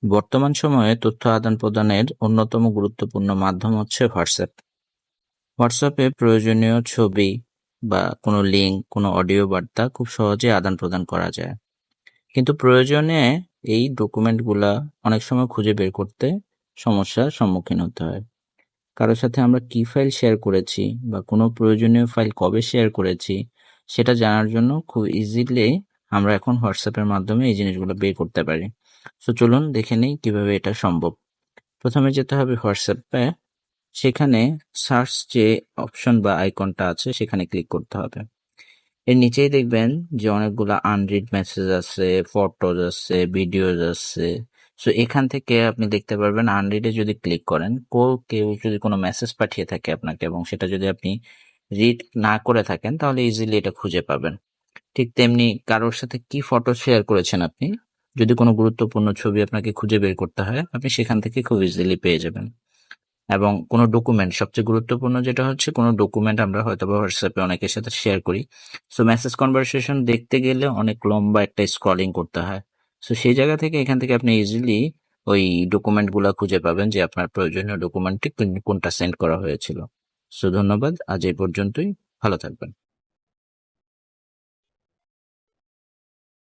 বর্তমান সময়ে তথ্য আদান-প্রদানের অন্যতম গুরুত্বপূর্ণ মাধ্যম হচ্ছে হোয়াটসঅ্যাপ। হোয়াটসঅ্যাপে প্রয়োজনীয় ছবি বা কোনো লিঙ্ক, কোনো অডিও বার্তা খুব সহজে আদান-প্রদান করা যায়। কিন্তু প্রয়োজনে এই ডকুমেন্টগুলা অনেক সময় খুঁজে বের করতে সমস্যার সম্মুখীন হতে হয়। কারোর সাথে আমরা কি ফাইল শেয়ার করেছি বা কোনো প্রয়োজনীয় ফাইল কবে শেয়ার করেছি সেটা জানার জন্য খুব ইজিলি আমরা এখন হোয়াটসঅ্যাপের মাধ্যমে এই জিনিসগুলো বের করতে পারি। সো চলুন দেখে নিই কিভাবে এটা সম্ভব। প্রথমে যেতে হবে হোয়াটসঅ্যাপে, সেখানে সার্চ যে অপশন বা আইকনটা আছে সেখানে ক্লিক করতে হবে। এর নিচেই দেখবেন যে অনেকগুলো আনরিড মেসেজ আছে, ফটোজ আছে, ভিডিওজ আছে। সো এখান থেকে আপনি দেখতে পারবেন আনরিডে যদি ক্লিক করেন, কেউ যদি কোনো মেসেজ পাঠিয়ে থাকে আপনাকে এবং সেটা যদি আপনি রিড না করে থাকেন তাহলে ইজিলি এটা খুঁজে পাবেন। ঠিক তেমনি কারোর সাথে কি ফটো শেয়ার করেছেন আপনি, যদি কোনো গুরুত্বপূর্ণ ছবি আপনাকে খুঁজে বের করতে হয় আপনি সেখান থেকে খুব ইজিলি পেয়ে যাবেন। এবং কোনো ডকুমেন্ট, সবচেয়ে গুরুত্বপূর্ণ যেটা হচ্ছে কোনো ডকুমেন্ট আমরা হয়তো বা হোয়াটসঅ্যাপে অনেকের সাথে শেয়ার করি। সো মেসেজ কনভারসেশন দেখতে গেলে অনেক লম্বা একটা স্ক্রলিং করতে হয়। সো সেই জায়গা থেকে এখান থেকে আপনি ইজিলি ওই ডকুমেন্টগুলো খুঁজে পাবেন যে আপনার প্রয়োজনীয় ডকুমেন্টটি কোনটা সেন্ড করা হয়েছিল। সো ধন্যবাদ, আজ এই পর্যন্তই। ভালো থাকবেন।